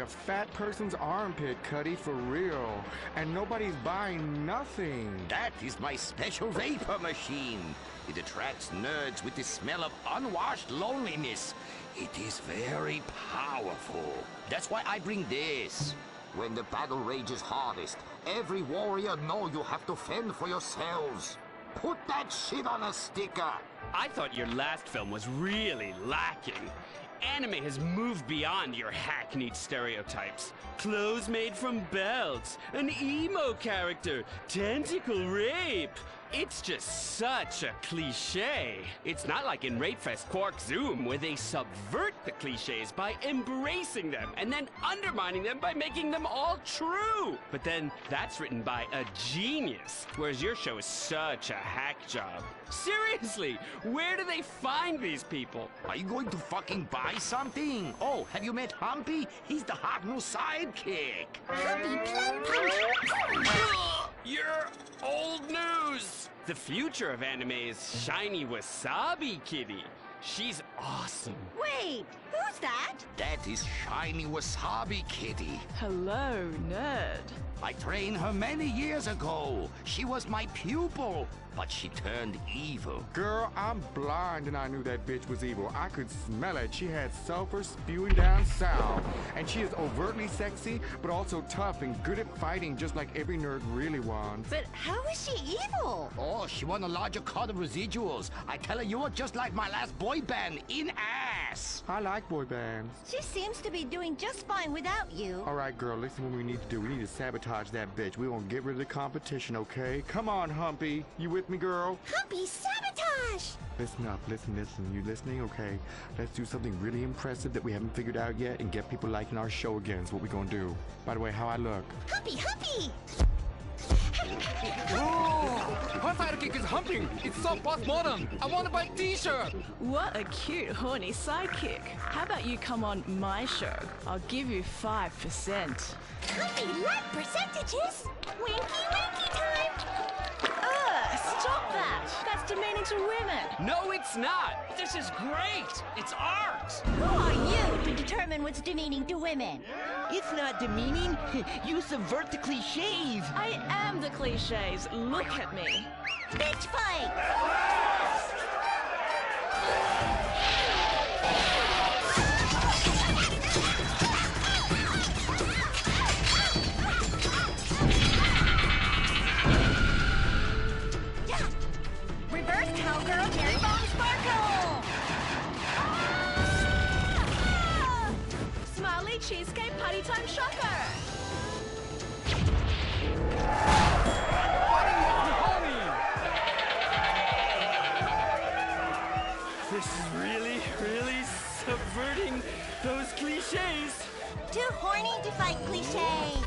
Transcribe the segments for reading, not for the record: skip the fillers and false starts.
A fat person's armpit, Cuddy, for real. And nobody's buying nothing. That is my special vapor machine. It attracts nerds with the smell of unwashed loneliness. It is very powerful. That's why I bring this. When the battle rages hardest, every warrior know you have to fend for yourselves. Put that shit on a sticker. I thought your last film was really lacking. Anime has moved beyond your hackneyed stereotypes. Clothes made from belts, an emo character, tentacle rape. It's just such a cliche. It's not like in Rapefest Quark Zoom, where they subvert the cliches by embracing them and then undermining them by making them all true. But then that's written by a genius, whereas your show is such a hack job. Seriously, where do they find these people? Are you going to fucking buy something? Oh, have you met Humpy? He's the hot new sidekick. You're old news! The future of anime is Shiny Wasabi Kitty. She's awesome. Wait, who's that? That is Shiny Wasabi Kitty. Hello, nerd. I trained her many years ago. She was my pupil, but she turned evil. Girl, I'm blind and I knew that bitch was evil. I could smell it. She had sulfur spewing down south. And she is overtly sexy, but also tough and good at fighting, just like every nerd really wants. But how is she evil? Oh, she won a larger cut of residuals. I tell her you are just like my last boy band, in ass. I like boy bands. She seems to be doing just fine without you. All right, girl, listen what we need to do. We need to sabotage that bitch. We won't get rid of the competition, okay? Come on, Humpy. You with me, girl? Humpy, sabotage! Listen up, listen. You listening? Okay. Let's do something really impressive that we haven't figured out yet and get people liking our show again. Is what we're gonna do. By the way, how I look? Humpy, Humpy! Her sidekick is humping! It's so postmodern! I want to buy a t-shirt! What a cute, horny sidekick. How about you come on my show? I'll give you 5%. Humpy, like percentages? Winky, winky time! Stop that! That's demeaning to women. No, it's not. This is great. It's art. Who are you to determine what's demeaning to women? It's not demeaning. You subvert the cliches. I am the cliches. Look at me. Bitch fight! Reverse cowgirl, Jerry Bomb Sparkle! Smiley cheesecake party time shocker. This is really, really subverting those cliches. Too horny to fight cliche.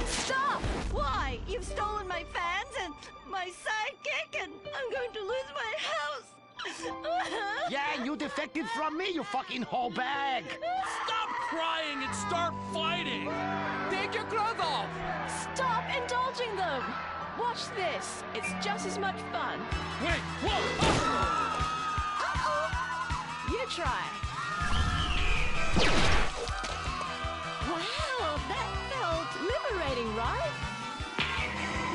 Stop! Why? You've stolen my fans and my sidekick, and I'm going to lose my house. Yeah, you defected from me, you fucking whole bag. Stop crying and start fighting. Take your clothes off! Stop indulging them. Watch this. It's just as much fun. Wait, whoa! You try. Wow, that felt liberating, right?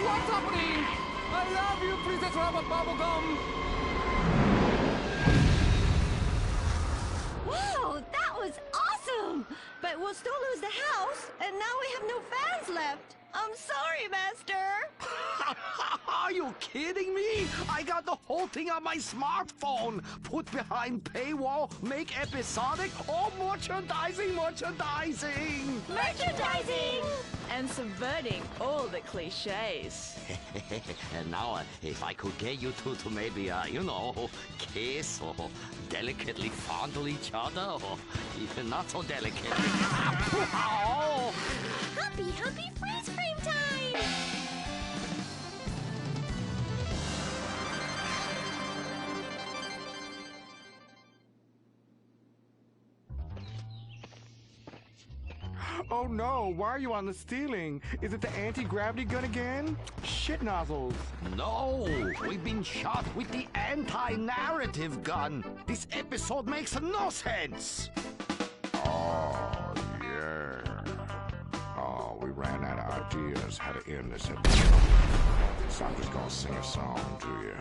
What's happening? I love you, Princess Rubber Bubblegum! Wow, that was awesome! But we'll still lose the house, and now we have no fans left. I'm sorry, Master. Are you kidding me? I got the whole thing on my smartphone. Put behind paywall, make episodic, or merchandising. Merchandising! And subverting all the cliches. And now, if I could get you two to maybe, kiss or delicately fondle each other, or even not so delicate. Oh. Humpy, Humpy, freeze frame time! Oh no, why are you on the ceiling? Is it the anti-gravity gun again? Shit nozzles. No, we've been shot with the anti-narrative gun. This episode makes no sense. Oh, yeah. Oh, we ran out of ideas how to end this episode. So I'm just gonna sing a song to you.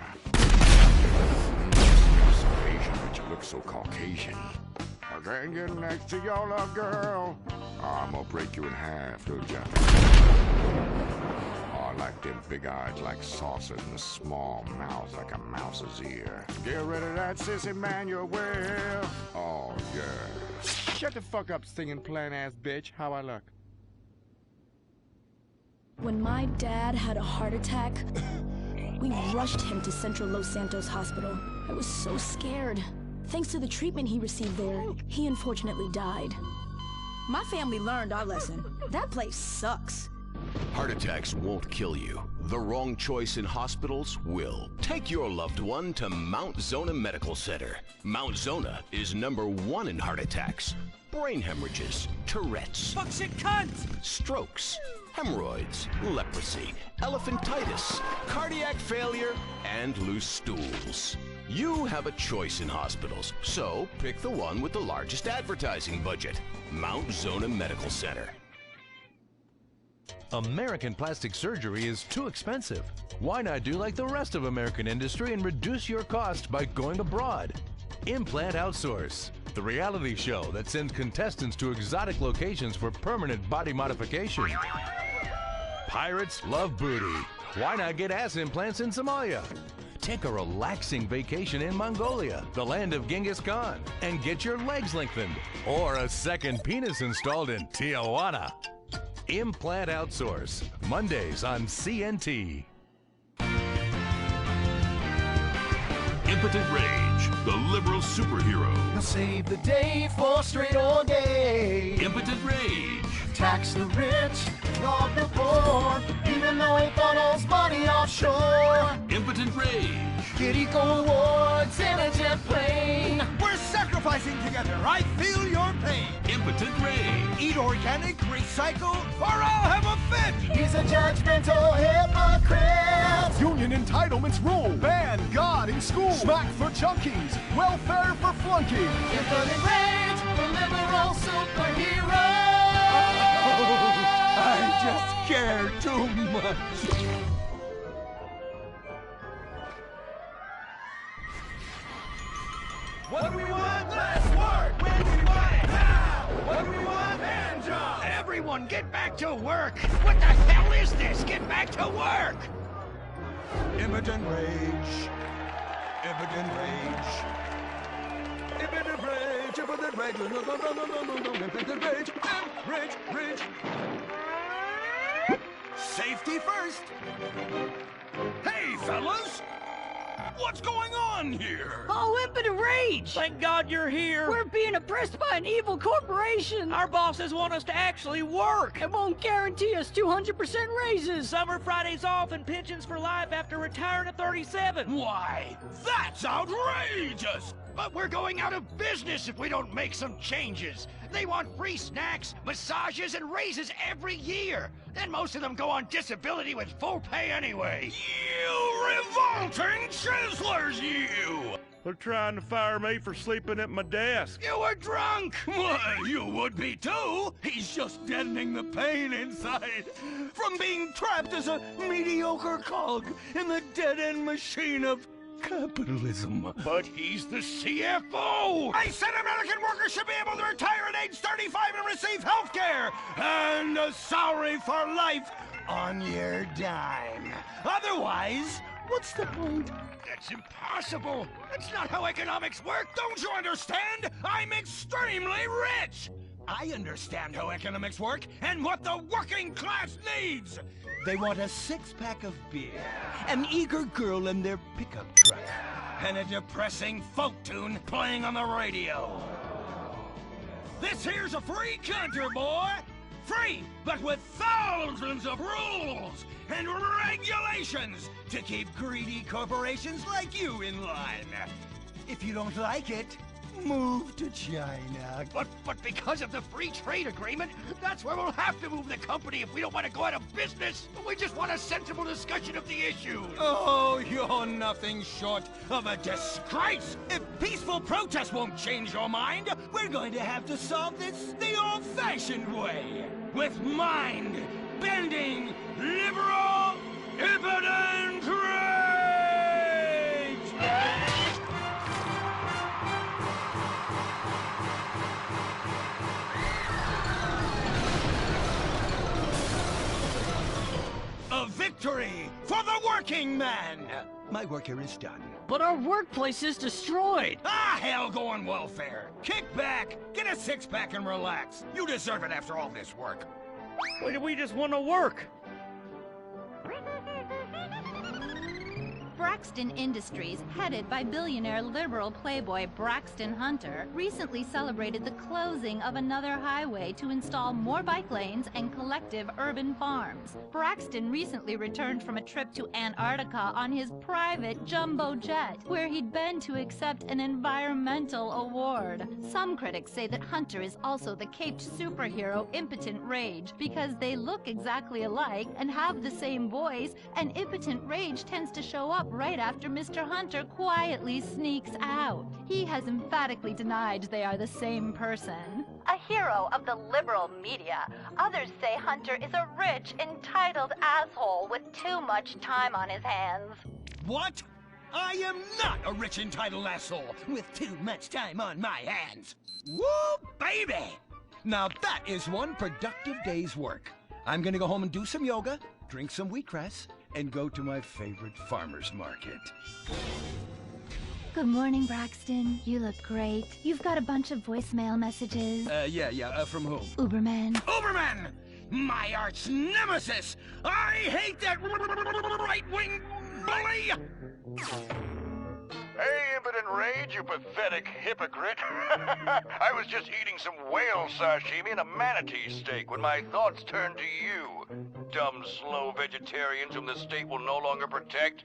You're so Asian, but you look so Caucasian. I can't get next to your little girl. Oh, I'm gonna break you in half, don't ya? Oh, I like them big eyes like saucers and a small mouth like a mouse's ear. Get rid of that sissy Manuel. Oh, yeah. Shut the fuck up, singing plant-ass bitch. How I look? When my dad had a heart attack, we rushed him to Central Los Santos Hospital. I was so scared. Thanks to the treatment he received there, he unfortunately died. My family learned our lesson. That place sucks. Heart attacks won't kill you. The wrong choice in hospitals will. Take your loved one to Mount Zona Medical Center. Mount Zona is #1 in heart attacks, brain hemorrhages, Tourette's, Fuckshit cunt! strokes, hemorrhoids, leprosy, elephantitis, cardiac failure, and loose stools. You have a choice in hospitals, so pick the one with the largest advertising budget. Mount Zona Medical Center. American plastic surgery is too expensive. Why not do like the rest of American industry and reduce your cost by going abroad? Implant Outsource, the reality show that sends contestants to exotic locations for permanent body modification. Pirates love booty. Why not get ass implants in Somalia? Take a relaxing vacation in Mongolia, the land of Genghis Khan, and get your legs lengthened. Or a second penis installed in Tijuana. Implant Outsource, Mondays on CNT. Impotent Rage, the liberal superhero. He'll save the day for straight all day. Impotent Rage. Tax the rich, rob the poor, even though he funnels money offshore. Impotent Rage. Get eco awards in a jet plane. We're sacrificing together. I feel your pain. Impotent Rage. Eat organic, recycle, or I'll have a fit. He's a judgmental hypocrite. Union entitlements rule. Ban God in school. Smack for junkies. Welfare for flunkies. Impotent Rage, the liberal superhero. I just care too much. What do we want? Less work! When do we want it? Now! What do we want? Hand job! Everyone get back to work! What the hell is this? Get back to work! Impotent Rage. Impotent Rage. Impotent Rage. Impotent Rage. No. Impotent Rage. Rage. Rage. Safety first. Hey, fellas! What's going on here? Oh, impotent rage! Thank God you're here. We're being oppressed by an evil corporation. Our bosses want us to actually work. It won't guarantee us 200% raises. Summer Fridays off and pensions for life after retiring at 37. Why, that's outrageous! But we're going out of business if we don't make some changes. They want free snacks, massages, and raises every year. And most of them go on disability with full pay anyway. You revolting chiselers, you! They're trying to fire me for sleeping at my desk. You were drunk! Why, you would be too! He's just deadening the pain inside from being trapped as a mediocre cog in the dead-end machine of capitalism. But he's the CFO! I said American workers should be able to retire at age 35 and receive health care and a salary for life on your dime. Otherwise, what's the point? That's impossible! That's not how economics work! Don't you understand? I'm extremely rich! I understand how economics work and what the working class needs! They want a six-pack of beer, an eager girl in their pickup truck, and a depressing folk tune playing on the radio. This here's a free country, boy! Free, but with thousands of rules and regulations to keep greedy corporations like you in line. If you don't like it, move to China. But because of the free trade agreement, that's where we'll have to move the company if we don't want to go out of business. We just want a sensible discussion of the issue. Oh, you're nothing short of a disgrace. If peaceful protest won't change your mind, we're going to have to solve this the old-fashioned way. With mind-bending, liberal, impotent rage! A victory for the working man! My work here is done. But our workplace is destroyed. Ah, hell, go on welfare. Kick back, get a six-pack and relax. You deserve it after all this work. We just want to work. Braxton Industries, headed by billionaire liberal playboy Braxton Hunter, recently celebrated the closing of another highway to install more bike lanes and collective urban farms. Braxton recently returned from a trip to Antarctica on his private jumbo jet, where he'd been to accept an environmental award. Some critics say that Hunter is also the caped superhero Impotent Rage because they look exactly alike and have the same voice, and Impotent Rage tends to show up right after Mr. Hunter quietly sneaks out. He has emphatically denied they are the same person. A hero of the liberal media, others say Hunter is a rich, entitled asshole with too much time on his hands. What? I am not a rich, entitled asshole with too much time on my hands. Woo, baby! Now that is one productive day's work. I'm gonna go home and do some yoga, drink some wheatgrass, and go to my favorite farmer's market. Good morning, Braxton. You look great. You've got a bunch of voicemail messages. From whom? Uberman. Uberman! My arch nemesis! I hate that right-wing bully! Hey, Impotent Rage, you pathetic hypocrite. I was just eating some whale sashimi and a manatee steak when my thoughts turned to you. Dumb, slow vegetarians whom the state will no longer protect.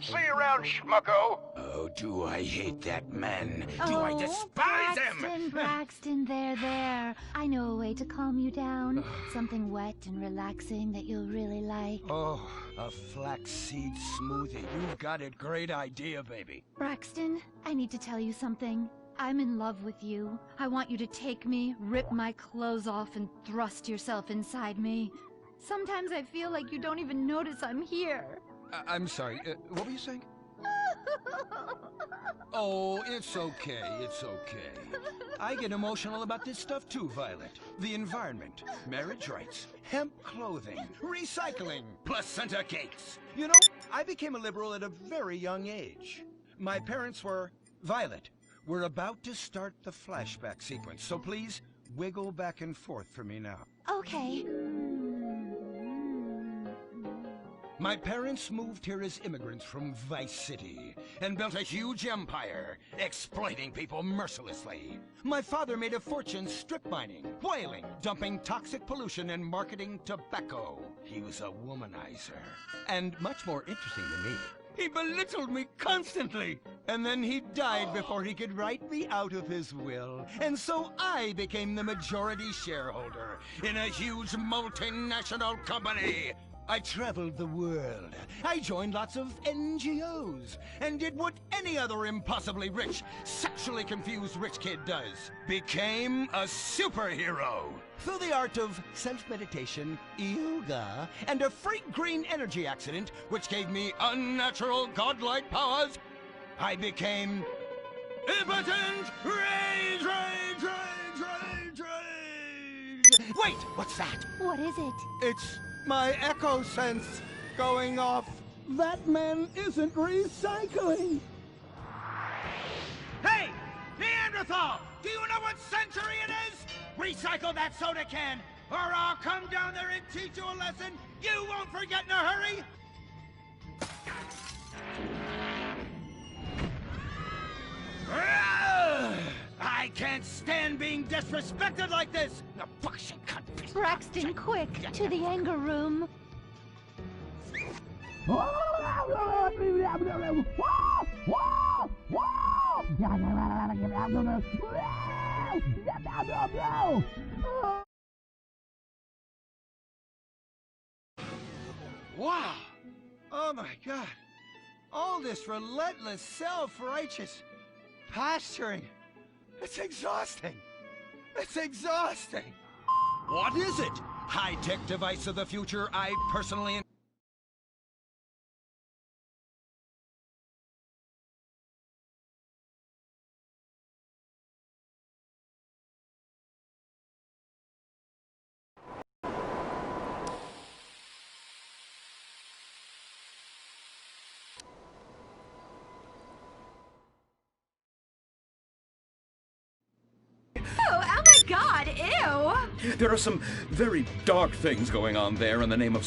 See you around, schmucko. Oh, do I hate that man. Do I despise him? Braxton, there. I know a way to calm you down. Something wet and relaxing that you'll really like. Oh, a flaxseed smoothie. You've got it. Great idea, baby. Braxton, I need to tell you something. I'm in love with you. I want you to take me, rip my clothes off, and thrust yourself inside me. Sometimes I feel like you don't even notice I'm here. I'm sorry, what were you saying? Oh, it's okay, it's okay. I get emotional about this stuff too, Violet. The environment, marriage rights, hemp clothing, recycling, placenta cakes. You know, I became a liberal at a very young age. My parents were... Violet, we're about to start the flashback sequence, so please wiggle back and forth for me now. Okay. My parents moved here as immigrants from Vice City and built a huge empire, exploiting people mercilessly. My father made a fortune strip mining, whaling, dumping toxic pollution, and marketing tobacco. He was a womanizer. And much more interesting than me, he belittled me constantly. And then he died before he could write me out of his will. And so I became the majority shareholder in a huge multinational company. I traveled the world. I joined lots of NGOs and did what any other impossibly rich, sexually confused rich kid does. Became a superhero. Through the art of self-meditation, yoga, and a freak green energy accident, which gave me unnatural godlike powers, I became Impotent Rage, Rage, Rage, Rage, Rage! Wait, what's that? What is it? It's my echo sense going off. That man isn't recycling. Hey, Neanderthal! Do you know what century it is? Recycle that soda can, or I'll come down there and teach you a lesson you won't forget in a hurry! I can't stand being disrespected like this! Now, Braxton, quick, to the anger room. Wow! Oh my God! All this relentless, self-righteous posturing. It's exhausting. It's exhausting. What is it? High-tech device of the future I personally... Oh my God, ew! There are some very dark things going on there in the name of